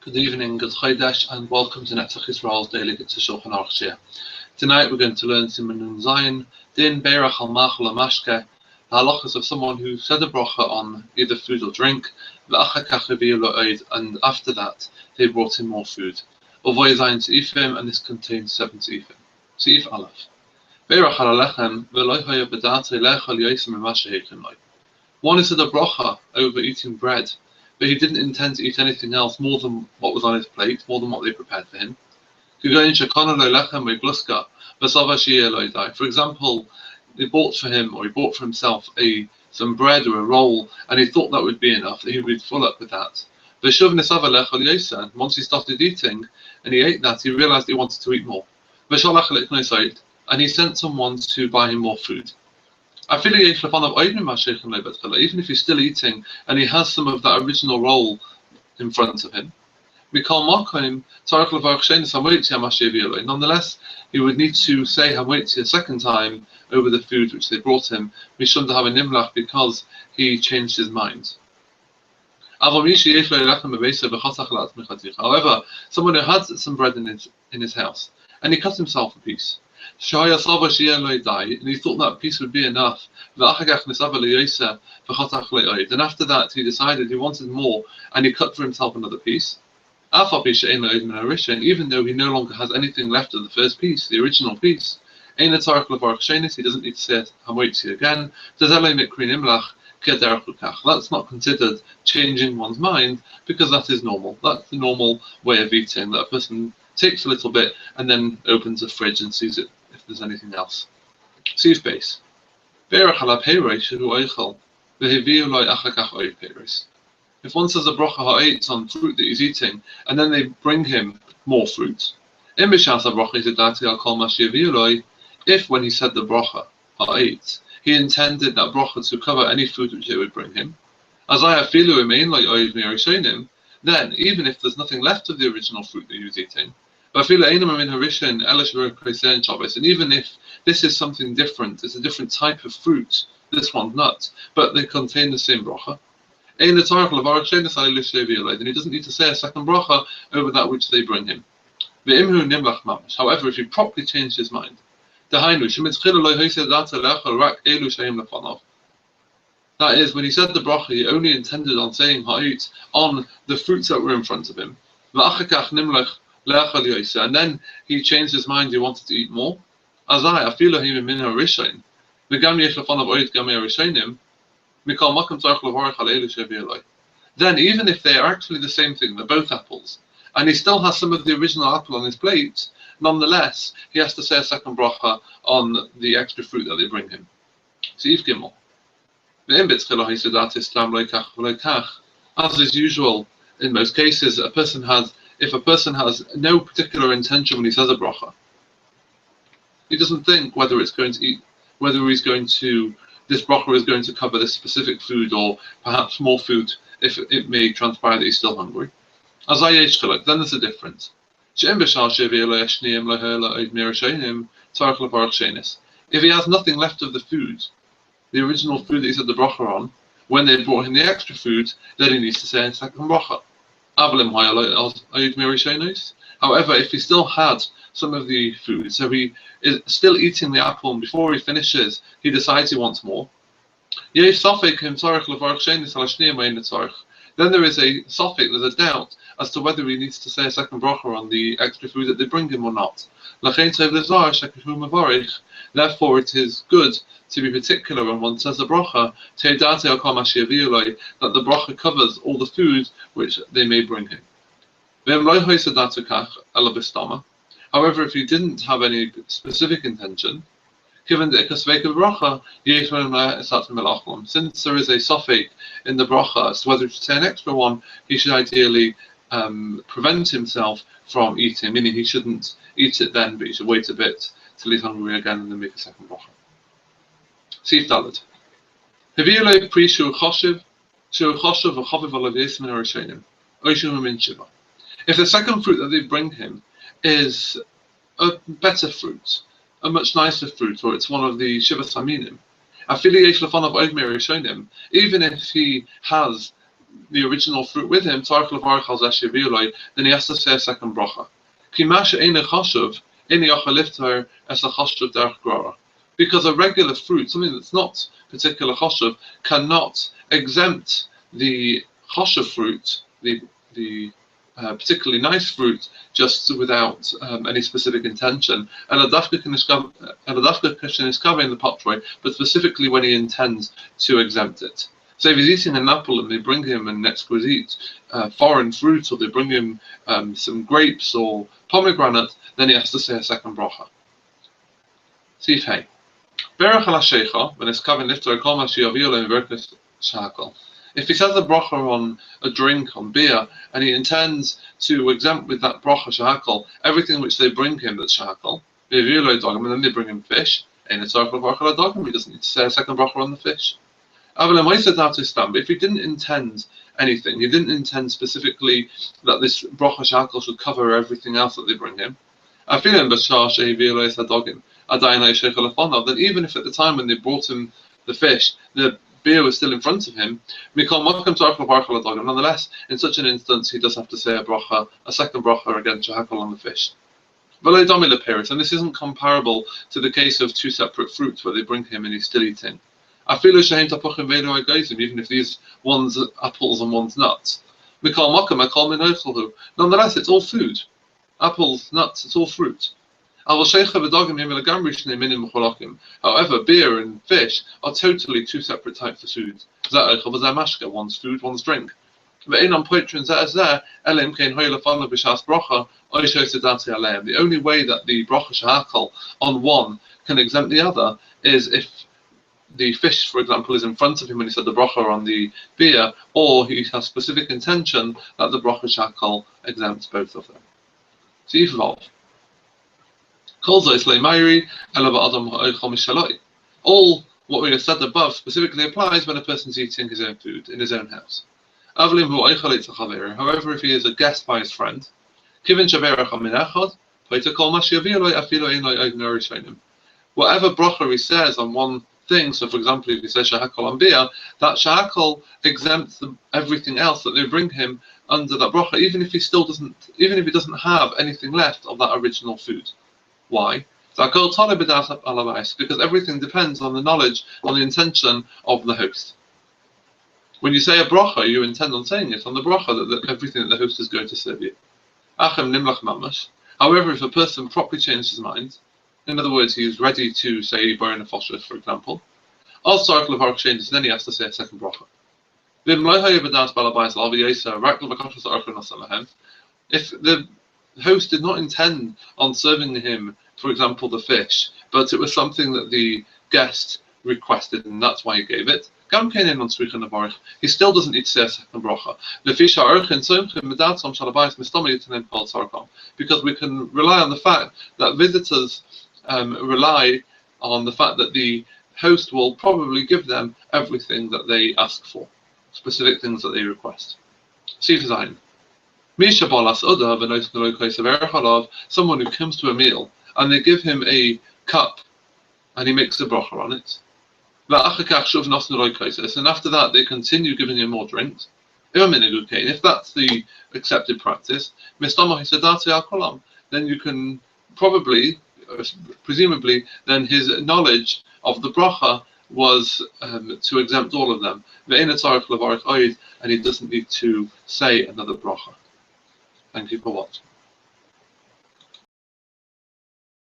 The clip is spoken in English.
Good evening, good Chodesh, and welcome to Netzach Israel's daily Kitzur Shulchan Aruch. Tonight we're going to learn Siman Zayin, Din Beirach al Machal Mashke, the halachas of someone who said a bracha on either food or drink, and after that they brought him more food. Uvay Zayin Seifim, and this contains 7 Seifim. Seif Aleph. Beirach al Alechem, Veloy Haya Bedate Lech al Yosem Mashe Heichen Loi. One said a bracha over eating bread, but he didn't intend to eat anything else more than what was on his plate, more than what they prepared for him. For example, they bought for him, or he bought for himself, some bread or a roll, and he thought that would be enough, that he would fill up with that. Once he started eating, and he ate that, he realized he wanted to eat more. And he sent someone to buy him more food. Even if he's still eating and he has some of that original roll in front of him, nonetheless, he would need to say Hamwetzi a second time over the food which they brought him, because he changed his mind. However, someone who had some bread in his house, and he cut himself a piece, and he thought that piece would be enough. And after that, he decided he wanted more, and he cut for himself another piece. Even though he no longer has anything left of the first piece, the original piece, he doesn't need to say it again. That's not considered changing one's mind, because that is normal. That's the normal way of eating, that a person takes a little bit and then opens the fridge and sees it if there's anything else. Sieve base. If one says a bracha ha'etz on fruit that he's eating, and then they bring him more fruit. If when he said the bracha ha'etz, he intended that bracha to cover any food which they would bring him, then even if there's nothing left of the original fruit that he was eating, and even if this is something different, it's a different type of fruit, this one's not, but they contain the same bracha, then he doesn't need to say a second bracha over that which they bring him. However, if he properly changed his mind, that is, when he said the bracha, he only intended on saying ha'it on the fruits that were in front of him, and then he changed his mind, he wanted to eat more. Then, even if they are actually the same thing, they're both apples, and he still has some of the original apple on his plate, nonetheless, he has to say a second bracha on the extra fruit that they bring him. Seif Gimel. As is usual in most cases, if a person has no particular intention when he says a bracha, he doesn't think whether this bracha is going to cover this specific food or perhaps more food if it may transpire that he's still hungry. Then there's a difference. If he has nothing left of the food, the original food that he said the bracha on, when they brought him the extra food, then he needs to say a second bracha. However, if he still had some of the food, so he is still eating the apple, and before he finishes, he decides he wants more, then there is a suffix, there's a doubt as to whether he needs to say a second bracha on the extra food that they bring him or not. Therefore, it is good to be particular when one says a bracha, that the bracha covers all the food which they may bring him. However, if he didn't have any specific intention, given the since there is a suffix in the bracha as to whether to say an extra one, he should ideally prevent himself from eating, meaning he shouldn't eat it then, but he should wait a bit till he's hungry again and then make a second bracha. Sif Daled. If the second fruit that they bring him is a better fruit, a much nicer fruit, or it's one of the Shivas Haminim, even if he has the original fruit with him, then he has to say a second bracha. Because a regular fruit, something that's not particular choshev, cannot exempt the choshev fruit, the particularly nice fruit, just without any specific intention. And a dafka can is covering the patroy, but specifically when he intends to exempt it. So if he's eating an apple and they bring him an exquisite foreign fruit, or they bring him some grapes or pomegranate, then he has to say a second bracha. Sif hey. Berach ala sheikha, when it's covering lifter kol ma sheyaviu in verkis shakal. If he says a bracha on a drink, on beer, and he intends to exempt with that bracha shakal everything which they bring him that's shakal, and then they bring him fish, in a circle of bracha dogam, he doesn't need to say a second bracha on the fish. But if he didn't intend anything, he didn't intend specifically that this bracha shakal should cover everything else that they bring him, then even if at the time when they brought him the fish, the beer was still in front of him, nonetheless, in such an instance, he does have to say a second bracha against shahakal on the fish. And this isn't comparable to the case of two separate fruits where they bring him and he's still eating. Even if these one's apples and one's nuts. Nonetheless, it's all food. Apples, nuts, it's all fruit. However, beer and fish are totally two separate types of food. One's food, one's drink. The only way that the bracha shahakal on one can exempt the other is if the fish, for example, is in front of him when he said the bracha on the beer, or he has specific intention that the bracha shahakal exempts both of them. So you evolve. All what we have said above specifically applies when a person's eating his own food in his own house. However, if he is a guest by his friend, whatever bracha he says on one thing, so for example, if he says shahakal on beer, that shahakal exempts everything else that they bring him under that bracha, even if he doesn't have anything left of that original food. Why? Because everything depends on the knowledge, on the intention of the host. When you say a bracha, you intend on saying it on the bracha that everything that the host is going to serve you. However, if a person properly changed his mind, in other words, he's ready to say burn a fosher, for example, then he has to say a second bracha. If the host did not intend on serving him, for example, the fish, but it was something that the guest requested, and that's why he gave it, he still doesn't need to say a second bracha. Because we can rely on the fact that visitors rely on the fact that the host will probably give them everything that they ask for, specific things that they request. Someone who comes to a meal and they give him a cup and he makes a bracha on it. And after that they continue giving him more drinks. If that's the accepted practice, then you can probably, presumably, then his knowledge of the bracha was to exempt all of them. And he doesn't need to say another bracha. Thank you for watching.